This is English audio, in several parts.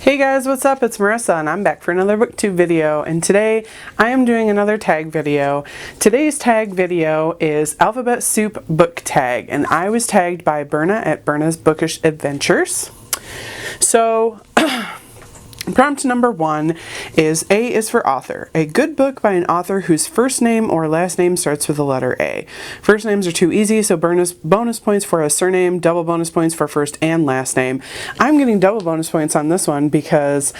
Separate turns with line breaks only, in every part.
Hey guys, what's up? It's Marissa and I'm back for another booktube video, and today I am doing another tag video. Today's tag video is Alphabet Soup book tag, and I was tagged by Berna at Berna's Bookish Adventures. So prompt number 1 is A is for author. A good book by an author whose first name or last name starts with the letter A. First names are too easy, so bonus points for a surname, double bonus points for first and last name. I'm getting double bonus points on this one because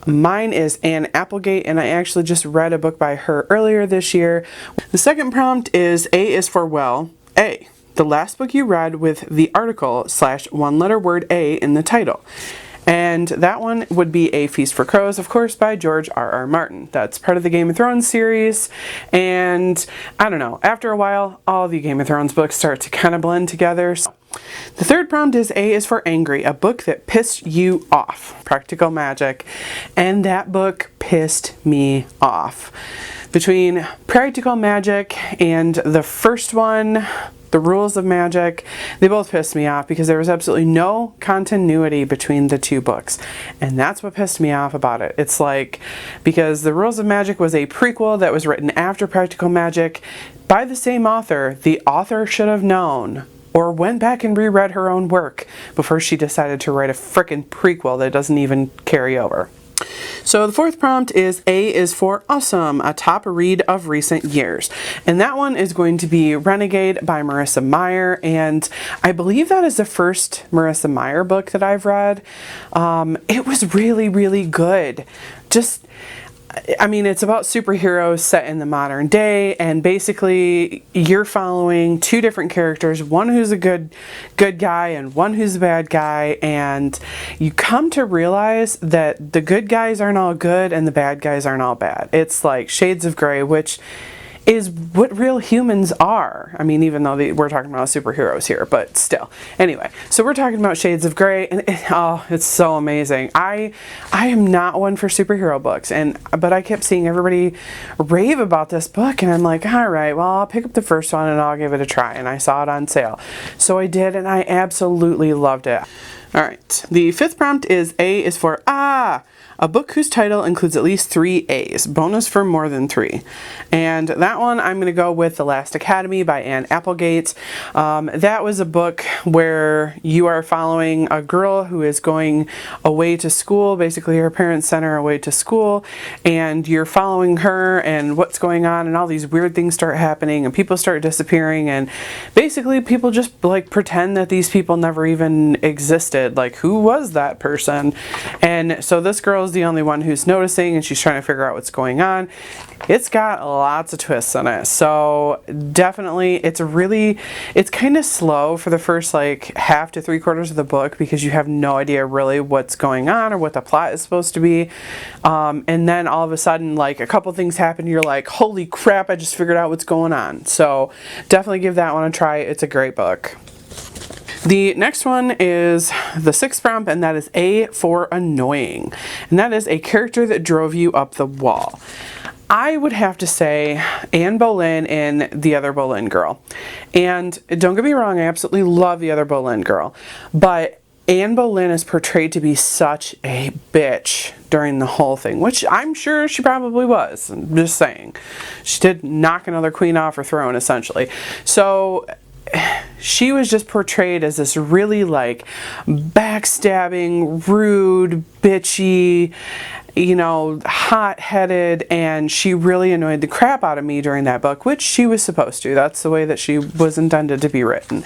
mine is Anne Applegate, and I actually just read a book by her earlier this year. The second prompt is A is for well. A, the last book you read with the article / one-letter word A in the title. And that one would be A Feast for Crows, of course, by George R.R. Martin. That's part of the Game of Thrones series, and I don't know, after a while, all the Game of Thrones books start to kind of blend together. So the third prompt is A is for angry, a book that pissed you off. Practical Magic, and that book pissed me off. Between Practical Magic and the first one, The Rules of Magic, they both pissed me off because there was absolutely no continuity between the two books. And that's what pissed me off about it. It's like, because The Rules of Magic was a prequel that was written after Practical Magic by the same author, the author should have known or went back and reread her own work before she decided to write a frickin' prequel that doesn't even carry over. So the fourth prompt is A is for awesome, a top read of recent years. And that one is going to be Renegade by Marissa Meyer, and I believe that is the first Marissa Meyer book that I've read. It was really, really good. I mean, it's about superheroes set in the modern day, and basically you're following two different characters, one who's a good guy and one who's a bad guy, and you come to realize that the good guys aren't all good and the bad guys aren't all bad. It's like shades of gray, which is what real humans are. I mean, even though we're talking about superheroes here, but still. Anyway, so we're talking about shades of gray, and it's so amazing. I am not one for superhero books, but I kept seeing everybody rave about this book, and I'm like, all right, well, I'll pick up the first one and I'll give it a try. And I saw it on sale, so I did, and I absolutely loved it. All right, the fifth prompt is A is for Aaah, a book whose title includes at least 3 A's, bonus for more than 3. And that one I'm going to go with The Last Academy by Anne Applegate. That was a book where you are following a girl who is going away to school. Basically, her parents sent her away to school, and you're following her and what's going on, and all these weird things start happening, and people start disappearing, and basically people just like pretend that these people never even existed. Like, who was that person? And so this girl is the only one who's noticing, and she's trying to figure out what's going on. It's got lots of twists in it, so definitely it's kind of slow for the first like half to 3/4 of the book because you have no idea really what's going on or what the plot is supposed to be, and then all of a sudden like a couple things happen, you're like, holy crap, I just figured out what's going on. So definitely give that one a try. It's a great book. The next one is the sixth prompt, and that is A for annoying. And that is a character that drove you up the wall. I would have to say Anne Boleyn in The Other Boleyn Girl. And don't get me wrong, I absolutely love The Other Boleyn Girl. But Anne Boleyn is portrayed to be such a bitch during the whole thing, which I'm sure she probably was. I'm just saying. She did knock another queen off her throne, essentially. So she was just portrayed as this really like backstabbing, rude, bitchy, hot-headed, and she really annoyed the crap out of me during that book, which she was supposed to. That's the way that she was intended to be written.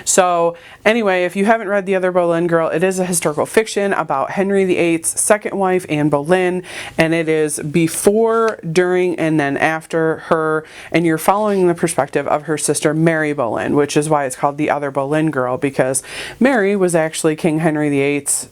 So anyway, if you haven't read The Other Boleyn Girl, it is a historical fiction about Henry VIII's second wife, Anne Boleyn, and it is before, during, and then after her, and you're following the perspective of her sister, Mary Boleyn, which is why it's called The Other Boleyn Girl, because Mary was actually King Henry VIII's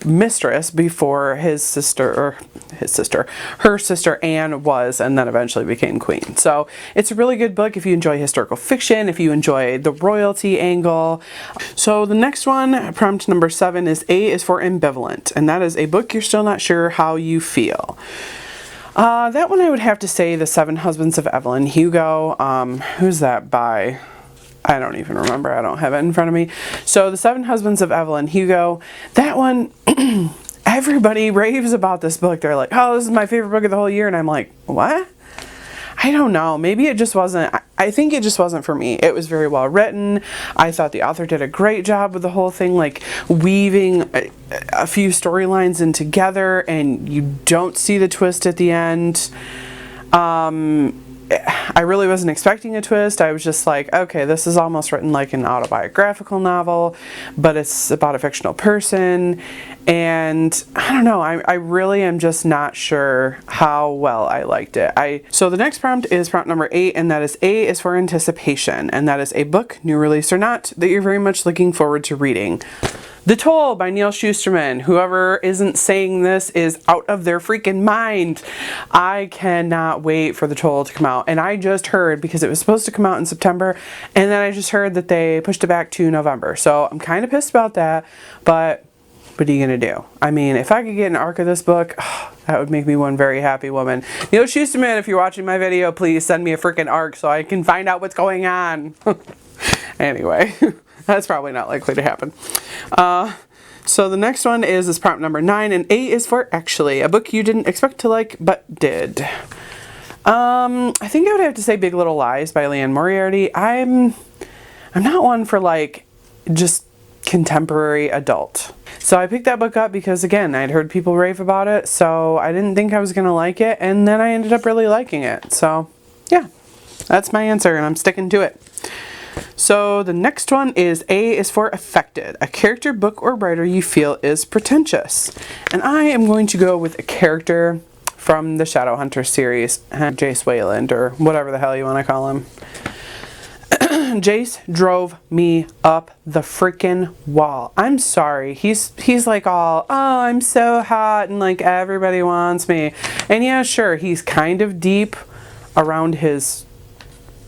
mistress before her sister Anne was, and then eventually became queen. So it's a really good book if you enjoy historical fiction, if you enjoy the royalty angle. So the next one, prompt number 7, is A is for ambivalent, and that is a book you're still not sure how you feel. That one I would have to say The Seven Husbands of Evelyn Hugo. Who's that by? I don't even remember. I don't have it in front of me. So The Seven Husbands of Evelyn Hugo. That one, everybody raves about this book. They're like, oh, this is my favorite book of the whole year. And I'm like, what? I don't know. Maybe it just wasn't. I think it just wasn't for me. It was very well written. I thought the author did a great job with the whole thing, like weaving a few storylines in together, and you don't see the twist at the end. I really wasn't expecting a twist. I was just like, okay, this is almost written like an autobiographical novel, but it's about a fictional person. And I don't know, I really am just not sure how well I liked it. So the next prompt is prompt number 8, and that is A is for anticipation. And that is a book, new release or not, that you're very much looking forward to reading. The Toll by Neil Shusterman. Whoever isn't saying this is out of their freaking mind. I cannot wait for The Toll to come out. And I just heard, because it was supposed to come out in September, and then I just heard that they pushed it back to November. So I'm kind of pissed about that, but what are you going to do? I mean, if I could get an arc of this book, that would make me one very happy woman. Neil Shusterman, if you're watching my video, please send me a freaking arc so I can find out what's going on. Anyway. That's probably not likely to happen. So the next one is prompt number 9, and A is for Actually, a book you didn't expect to like but did. I think I would have to say Big Little Lies by Liane Moriarty. I'm not one for like just contemporary adult. So I picked that book up because, again, I'd heard people rave about it, so I didn't think I was going to like it, and then I ended up really liking it. So yeah, that's my answer, and I'm sticking to it. So the next one is A is for Affected, a character, book, or writer you feel is pretentious. And I am going to go with a character from the Shadowhunter series, Jace Wayland, or whatever the hell you want to call him. Jace drove me up the freaking wall. I'm sorry. He's like all, oh, I'm so hot and like everybody wants me. And yeah, sure, he's kind of deep around his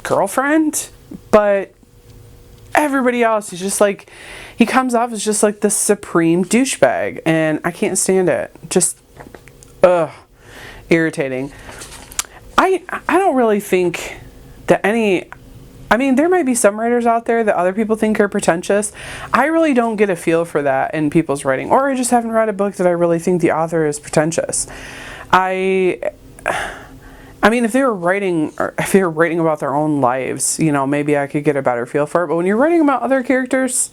girlfriend, but everybody else is just like, he comes off as just like the supreme douchebag, and I can't stand it. Just irritating. I don't really think that I mean, there might be some writers out there that other people think are pretentious. I really don't get a feel for that in people's writing, or I just haven't read a book that I really think the author is pretentious. I mean, if they were writing about their own lives, you know, maybe I could get a better feel for it. But when you're writing about other characters,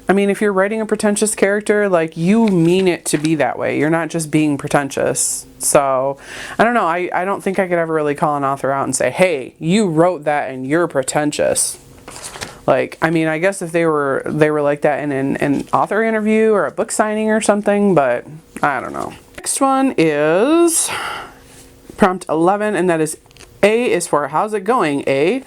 I mean, if you're writing a pretentious character, like, you mean it to be that way. You're not just being pretentious. So, I don't know. I don't think I could ever really call an author out and say, hey, you wrote that and you're pretentious. Like, I mean, I guess if they were like that in an author interview or a book signing or something, but I don't know. Next one is prompt 11, and that is A is for How's It Going, A?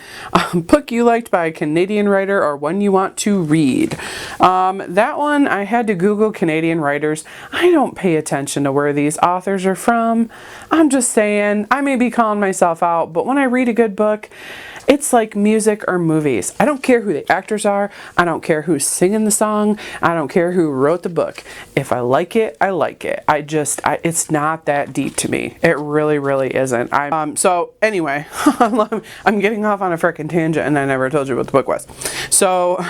Book you liked by a Canadian writer or one you want to read. That one, I had to Google Canadian writers. I don't pay attention to where these authors are from. I'm just saying, I may be calling myself out, but when I read a good book, it's like music or movies. I don't care who the actors are. I don't care who's singing the song. I don't care who wrote the book. If I like it, I like it. It's not that deep to me. It really, really isn't. So anyway, I'm getting off on a frickin' tangent, and I never told you what the book was. So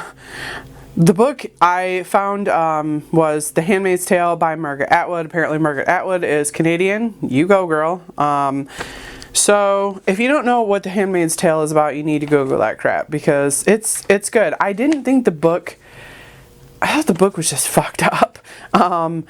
the book I found was The Handmaid's Tale by Margaret Atwood. Apparently Margaret Atwood is Canadian. You go, girl. So if you don't know what The Handmaid's Tale is about, you need to Google that crap, because it's good. I thought the book was just fucked up. And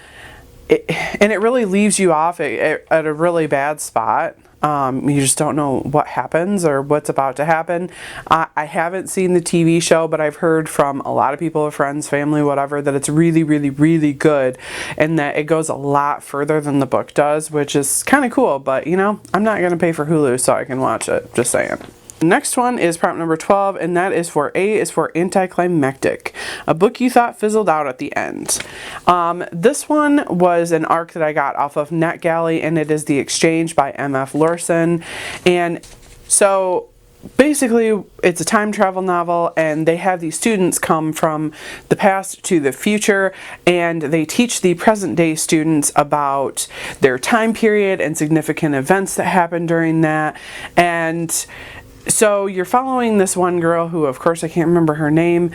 it really leaves you off at a really bad spot. You just don't know what happens or what's about to happen. I haven't seen the TV show, but I've heard from a lot of people, friends, family, whatever, that it's really, really, really good, and that it goes a lot further than the book does, which is kind of cool. But, you know, I'm not going to pay for Hulu so I can watch it. Just saying. Next one is prompt number 12, and that is for A is for Anticlimactic, a book you thought fizzled out at the end. This one was an arc that I got off of NetGalley, and it is The Exchange by M.F. Lorson. And so basically it's a time travel novel, and they have these students come from the past to the future, and they teach the present day students about their time period and significant events that happened during that. And so you're following this one girl who, of course, I can't remember her name,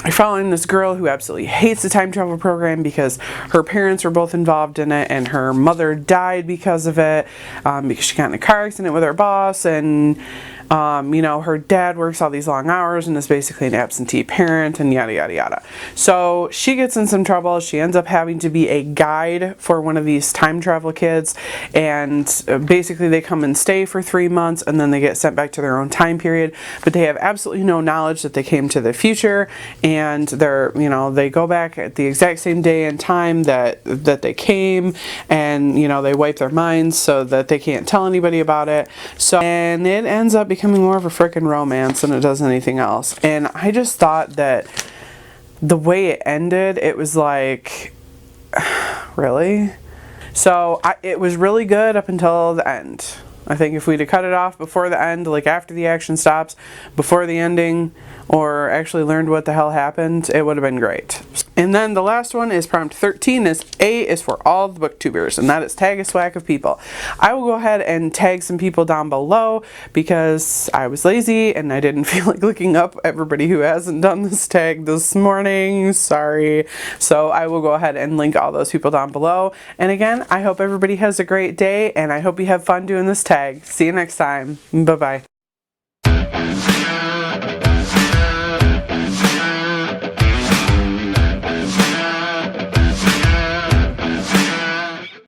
I following this girl who absolutely hates the time travel program because her parents were both involved in it and her mother died because of it, because she got in a car accident with her boss, and you know, her dad works all these long hours and is basically an absentee parent, and yada yada yada. So she gets in some trouble. She ends up having to be a guide for one of these time travel kids, and basically they come and stay for 3 months and then they get sent back to their own time period, but they have absolutely no knowledge that they came to the future, and they're, you know, they go back at the exact same day and time that they came, and you know, they wipe their minds so that they can't tell anybody about it. So, and it ends up becoming more of a frickin' romance than it does anything else. And I just thought that the way it ended, it was like, really? So it was really good up until the end. I think if we'd have cut it off before the end, like after the action stops, before the ending, or actually learned what the hell happened, it would have been great. And then the last one is prompt 13. A is for all the booktubers, and that is tag a swag of people. I will go ahead and tag some people down below because I was lazy and I didn't feel like looking up everybody who hasn't done this tag this morning. Sorry. So I will go ahead and link all those people down below. And again, I hope everybody has a great day, and I hope you have fun doing this tag. See you next time. Bye-bye.